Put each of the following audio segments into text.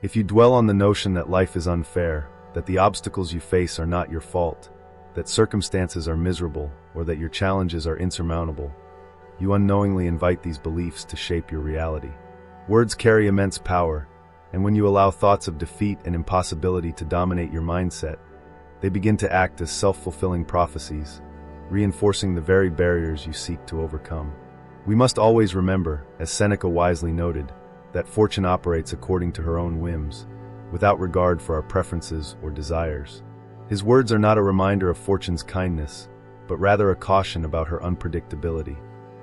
If you dwell on the notion that life is unfair, that the obstacles you face are not your fault, that circumstances are miserable, or that your challenges are insurmountable, you unknowingly invite these beliefs to shape your reality. Words carry immense power, and when you allow thoughts of defeat and impossibility to dominate your mindset, they begin to act as self-fulfilling prophecies, reinforcing the very barriers you seek to overcome. We must always remember, as Seneca wisely noted, that fortune operates according to her own whims, without regard for our preferences or desires. His words are not a reminder of fortune's kindness, but rather a caution about her unpredictability.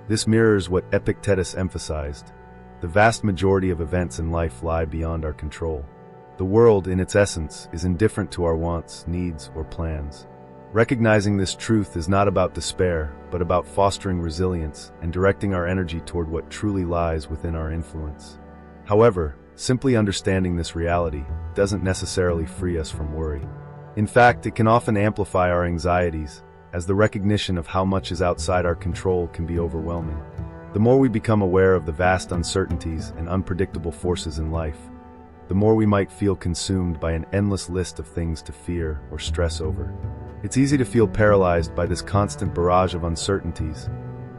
This mirrors what Epictetus emphasized: the vast majority of events in life lie beyond our control. The world, in its essence, is indifferent to our wants, needs, or plans. Recognizing this truth is not about despair, but about fostering resilience and directing our energy toward what truly lies within our influence. However, simply understanding this reality doesn't necessarily free us from worry. In fact, it can often amplify our anxieties, as the recognition of how much is outside our control can be overwhelming. The more we become aware of the vast uncertainties and unpredictable forces in life, the more we might feel consumed by an endless list of things to fear or stress over. It's easy to feel paralyzed by this constant barrage of uncertainties,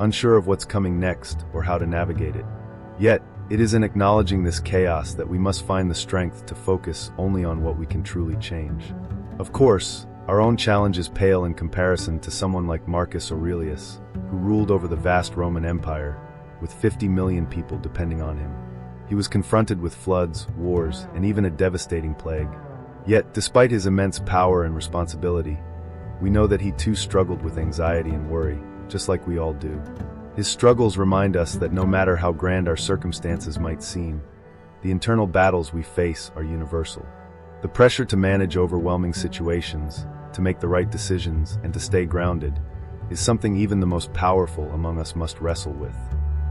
unsure of what's coming next or how to navigate it. Yet, it is in acknowledging this chaos that we must find the strength to focus only on what we can truly change. Of course, our own challenges pale in comparison to someone like Marcus Aurelius, who ruled over the vast Roman Empire, with 50 million people depending on him. He was confronted with floods, wars, and even a devastating plague. Yet, despite his immense power and responsibility, we know that he too struggled with anxiety and worry, just like we all do. His struggles remind us that no matter how grand our circumstances might seem, the internal battles we face are universal. The pressure to manage overwhelming situations, to make the right decisions, and to stay grounded is something even the most powerful among us must wrestle with.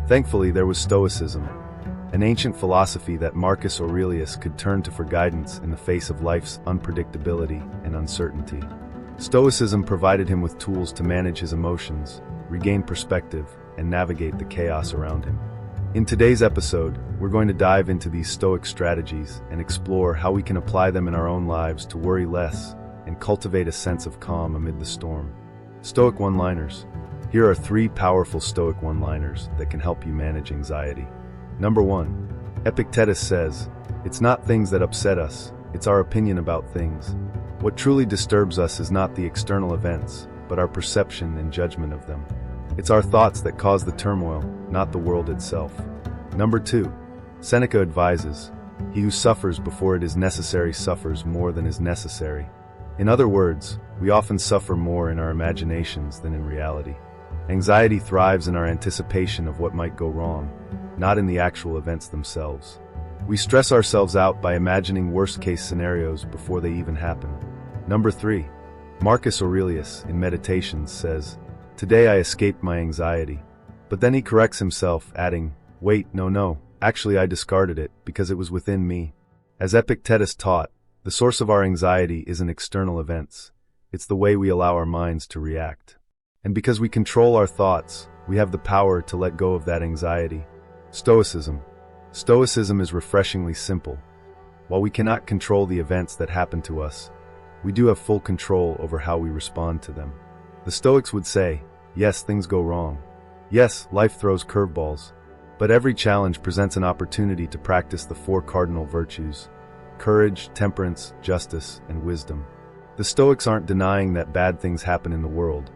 Thankfully, there was Stoicism, an ancient philosophy that Marcus Aurelius could turn to for guidance in the face of life's unpredictability and uncertainty. Stoicism provided him with tools to manage his emotions, regain perspective, and navigate the chaos around him. In today's episode, we're going to dive into these Stoic strategies and explore how we can apply them in our own lives to worry less and cultivate a sense of calm amid the storm. Stoic one-liners. Here are 3 powerful Stoic one-liners that can help you manage anxiety. Number 1. Epictetus says, "It's not things that upset us, it's our opinion about things. What truly disturbs us is not the external events, but our perception and judgment of them. It's our thoughts that cause the turmoil, not the world itself." Number 2. Seneca advises, "He who suffers before it is necessary suffers more than is necessary." In other words, we often suffer more in our imaginations than in reality. Anxiety thrives in our anticipation of what might go wrong, not in the actual events themselves. We stress ourselves out by imagining worst-case scenarios before they even happen. Number 3. Marcus Aurelius, in Meditations, says, "Today I escaped my anxiety." But then he corrects himself, adding, "Wait, no, actually I discarded it, because it was within me." As Epictetus taught, the source of our anxiety isn't external events, it's the way we allow our minds to react. And because we control our thoughts, we have the power to let go of that anxiety. Stoicism. Stoicism is refreshingly simple. While we cannot control the events that happen to us, we do have full control over how we respond to them. The Stoics would say, yes, things go wrong. Yes, life throws curveballs. But every challenge presents an opportunity to practice the 4 cardinal virtues: courage, temperance, justice, and wisdom. The Stoics aren't denying that bad things happen in the world.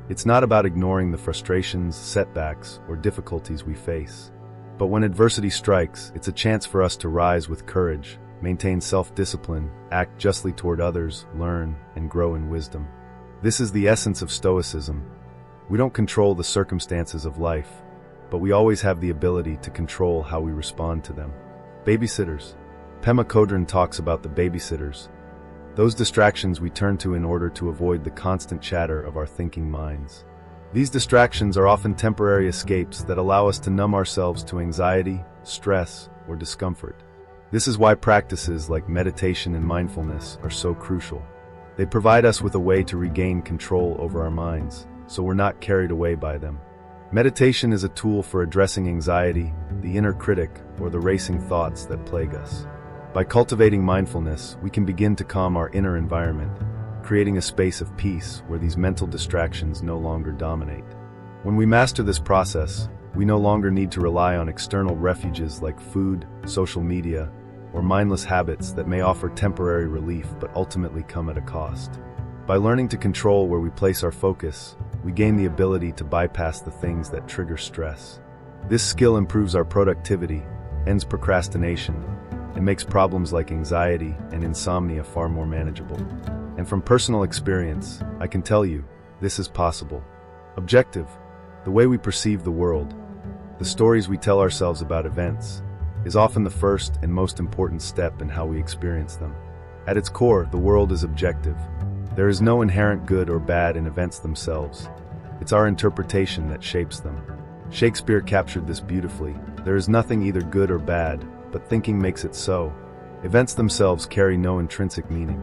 It's not about ignoring the frustrations, setbacks, or difficulties we face. But when adversity strikes, it's a chance for us to rise with courage, maintain self-discipline, act justly toward others, learn, and grow in wisdom. This is the essence of Stoicism. We don't control the circumstances of life, but we always have the ability to control how we respond to them. Babysitters. Pema Chodron talks about the babysitters, those distractions we turn to in order to avoid the constant chatter of our thinking minds. These distractions are often temporary escapes that allow us to numb ourselves to anxiety, stress, or discomfort. This is why practices like meditation and mindfulness are so crucial. They provide us with a way to regain control over our minds, so we're not carried away by them. Meditation is a tool for addressing anxiety, the inner critic, or the racing thoughts that plague us. By cultivating mindfulness, we can begin to calm our inner environment, creating a space of peace where these mental distractions no longer dominate. When we master this process, we no longer need to rely on external refuges like food, social media, or mindless habits that may offer temporary relief but ultimately come at a cost. By learning to control where we place our focus, we gain the ability to bypass the things that trigger stress. This skill improves our productivity, ends procrastination, and makes problems like anxiety and insomnia far more manageable. And from personal experience, I can tell you, this is possible. Objective, the way we perceive the world, the stories we tell ourselves about events, is often the first and most important step in how we experience them. At its core, the world is objective. There is no inherent good or bad in events themselves. It's our interpretation that shapes them. Shakespeare captured this beautifully. There is nothing either good or bad, but thinking makes it so. Events themselves carry no intrinsic meaning.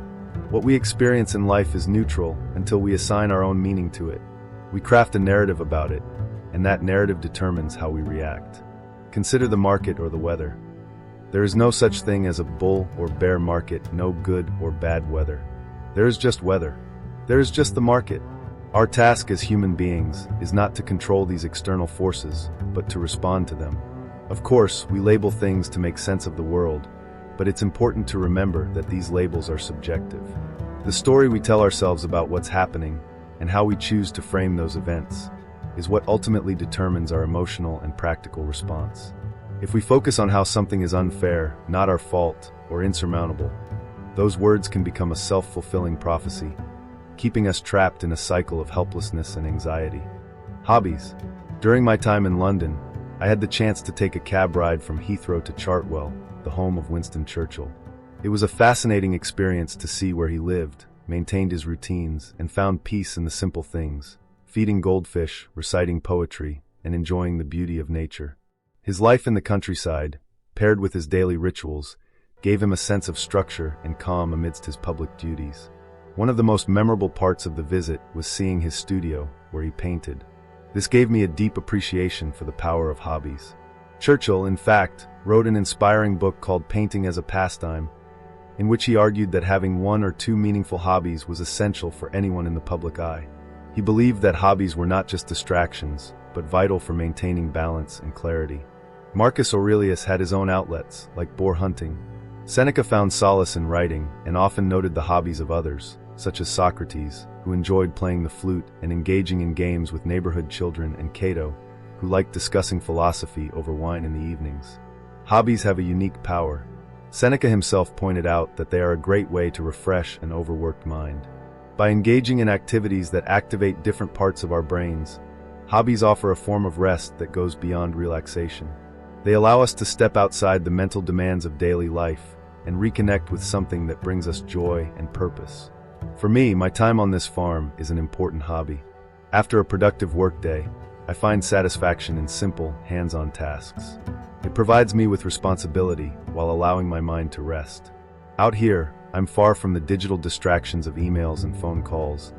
What we experience in life is neutral until we assign our own meaning to it. We craft a narrative about it, and that narrative determines how we react. Consider the market or the weather. There is no such thing as a bull or bear market, no good or bad weather. There is just weather. There is just the market. Our task as human beings is not to control these external forces, but to respond to them. Of course, we label things to make sense of the world, but it's important to remember that these labels are subjective. The story we tell ourselves about what's happening and how we choose to frame those events is what ultimately determines our emotional and practical response. If we focus on how something is unfair, not our fault, or insurmountable, those words can become a self-fulfilling prophecy, keeping us trapped in a cycle of helplessness and anxiety. Hobbies. During my time in London, I had the chance to take a cab ride from Heathrow to Chartwell, the home of Winston Churchill. It was a fascinating experience to see where he lived, maintained his routines, and found peace in the simple things, feeding goldfish, reciting poetry, and enjoying the beauty of nature. His life in the countryside, paired with his daily rituals, gave him a sense of structure and calm amidst his public duties. One of the most memorable parts of the visit was seeing his studio, where he painted. This gave me a deep appreciation for the power of hobbies. Churchill, in fact, wrote an inspiring book called Painting as a Pastime, in which he argued that having one or two meaningful hobbies was essential for anyone in the public eye. He believed that hobbies were not just distractions, but vital for maintaining balance and clarity. Marcus Aurelius had his own outlets, like boar hunting. Seneca found solace in writing and often noted the hobbies of others, such as Socrates, who enjoyed playing the flute and engaging in games with neighborhood children, and Cato, who liked discussing philosophy over wine in the evenings. Hobbies have a unique power. Seneca himself pointed out that they are a great way to refresh an overworked mind. By engaging in activities that activate different parts of our brains, hobbies offer a form of rest that goes beyond relaxation. They allow us to step outside the mental demands of daily life and reconnect with something that brings us joy and purpose. For me, my time on this farm is an important hobby. After a productive workday, I find satisfaction in simple, hands-on tasks. It provides me with responsibility while allowing my mind to rest. Out here, I'm far from the digital distractions of emails and phone calls.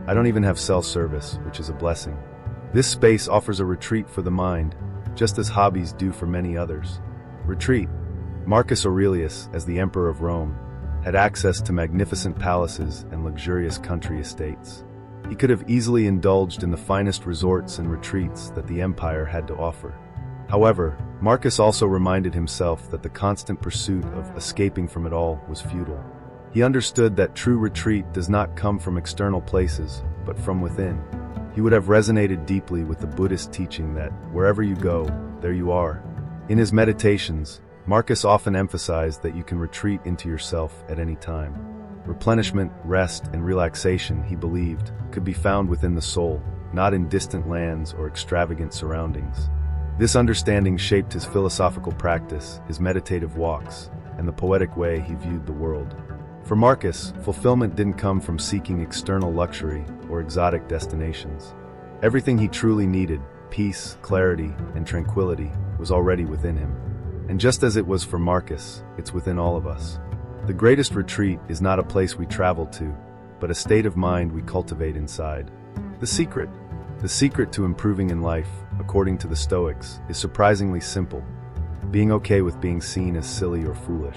I don't even have cell service, which is a blessing. This space offers a retreat for the mind, just as hobbies do for many others. Retreat. Marcus Aurelius, as the Emperor of Rome, had access to magnificent palaces and luxurious country estates. He could have easily indulged in the finest resorts and retreats that the empire had to offer. However, Marcus also reminded himself that the constant pursuit of escaping from it all was futile. He understood that true retreat does not come from external places, but from within. He would have resonated deeply with the Buddhist teaching that wherever you go, there you are. In his meditations, Marcus often emphasized that you can retreat into yourself at any time. Replenishment, rest, and relaxation, he believed, could be found within the soul, not in distant lands or extravagant surroundings. This understanding shaped his philosophical practice, his meditative walks, and the poetic way he viewed the world. For Marcus, fulfillment didn't come from seeking external luxury or exotic destinations. Everything he truly needed, peace, clarity, and tranquility, was already within him. And just as it was for Marcus, it's within all of us. The greatest retreat is not a place we travel to, but a state of mind we cultivate inside. The secret to improving in life, according to the Stoics, is surprisingly simple: being okay with being seen as silly or foolish.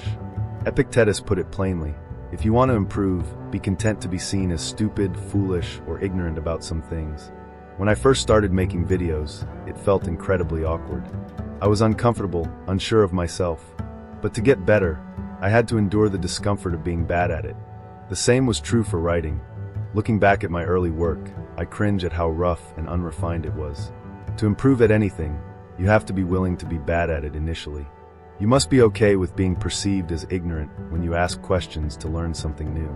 Epictetus put it plainly: if you want to improve, be content to be seen as stupid, foolish, or ignorant about some things. When I first started making videos, it felt incredibly awkward. I was uncomfortable, unsure of myself. But to get better, I had to endure the discomfort of being bad at it. The same was true for writing. Looking back at my early work, I cringe at how rough and unrefined it was. To improve at anything, you have to be willing to be bad at it initially. You must be okay with being perceived as ignorant when you ask questions to learn something new.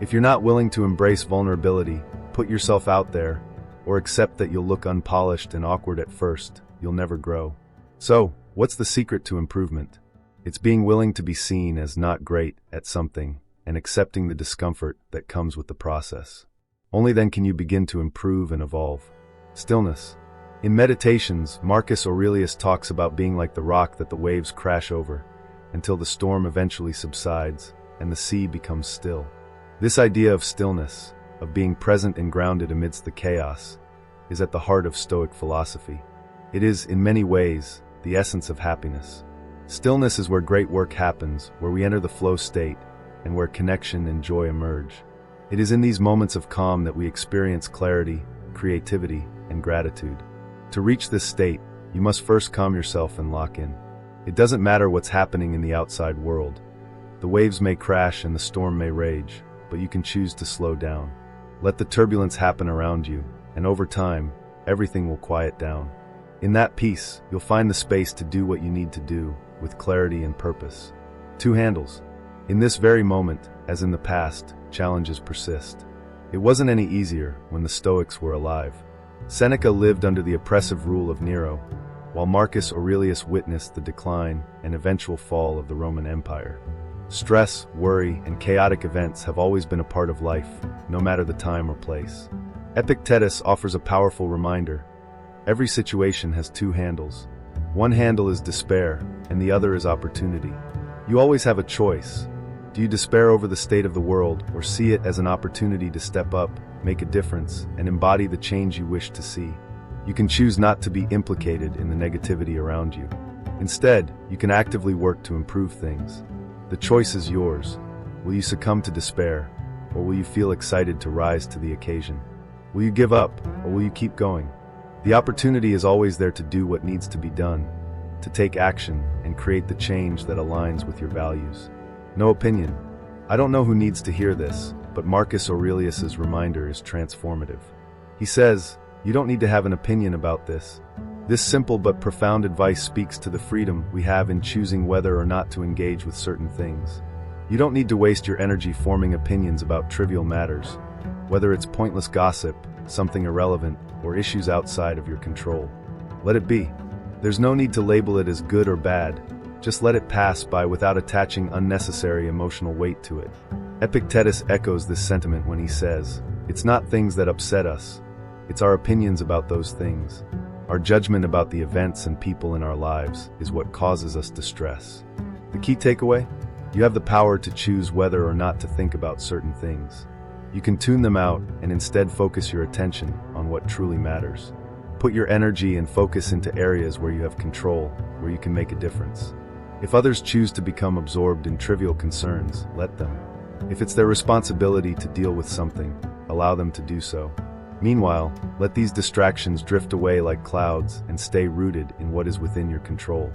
If you're not willing to embrace vulnerability, put yourself out there, or accept that you'll look unpolished and awkward at first, you'll never grow. So, what's the secret to improvement? It's being willing to be seen as not great at something and accepting the discomfort that comes with the process. Only then can you begin to improve and evolve. Stillness. In Meditations, Marcus Aurelius talks about being like the rock that the waves crash over until the storm eventually subsides and the sea becomes still. This idea of stillness, of being present and grounded amidst the chaos, is at the heart of Stoic philosophy. It is, in many ways, the essence of happiness. Stillness is where great work happens, where we enter the flow state, and where connection and joy emerge. It is in these moments of calm that we experience clarity, creativity, and gratitude. To reach this state, you must first calm yourself and lock in. It doesn't matter what's happening in the outside world. The waves may crash and the storm may rage, but you can choose to slow down. Let the turbulence happen around you, and over time, everything will quiet down. In that peace, you'll find the space to do what you need to do, with clarity and purpose. Two handles. In this very moment, as in the past, challenges persist. It wasn't any easier when the Stoics were alive. Seneca lived under the oppressive rule of Nero, while Marcus Aurelius witnessed the decline and eventual fall of the Roman Empire. Stress, worry, and chaotic events have always been a part of life, no matter the time or place. Epictetus offers a powerful reminder. Every situation has two handles. One handle is despair, and the other is opportunity. You always have a choice. Do you despair over the state of the world, or see it as an opportunity to step up, make a difference, and embody the change you wish to see? You can choose not to be implicated in the negativity around you. Instead, you can actively work to improve things. The choice is yours. Will you succumb to despair, or will you feel excited to rise to the occasion? Will you give up, or will you keep going? The opportunity is always there to do what needs to be done, to take action and create the change that aligns with your values. No opinion. I don't know who needs to hear this, but Marcus Aurelius's reminder is transformative. He says, you don't need to have an opinion about this. This simple but profound advice speaks to the freedom we have in choosing whether or not to engage with certain things. You don't need to waste your energy forming opinions about trivial matters, whether it's pointless gossip, something irrelevant, or issues outside of your control. Let it be. There's no need to label it as good or bad. Just let it pass by without attaching unnecessary emotional weight to it. Epictetus echoes this sentiment when he says, it's not things that upset us. It's our opinions about those things. Our judgment about the events and people in our lives is what causes us distress. The key takeaway? You have the power to choose whether or not to think about certain things. You can tune them out and instead focus your attention on what truly matters. Put your energy and focus into areas where you have control, where you can make a difference. If others choose to become absorbed in trivial concerns, let them. If it's their responsibility to deal with something, allow them to do so. Meanwhile, let these distractions drift away like clouds and stay rooted in what is within your control.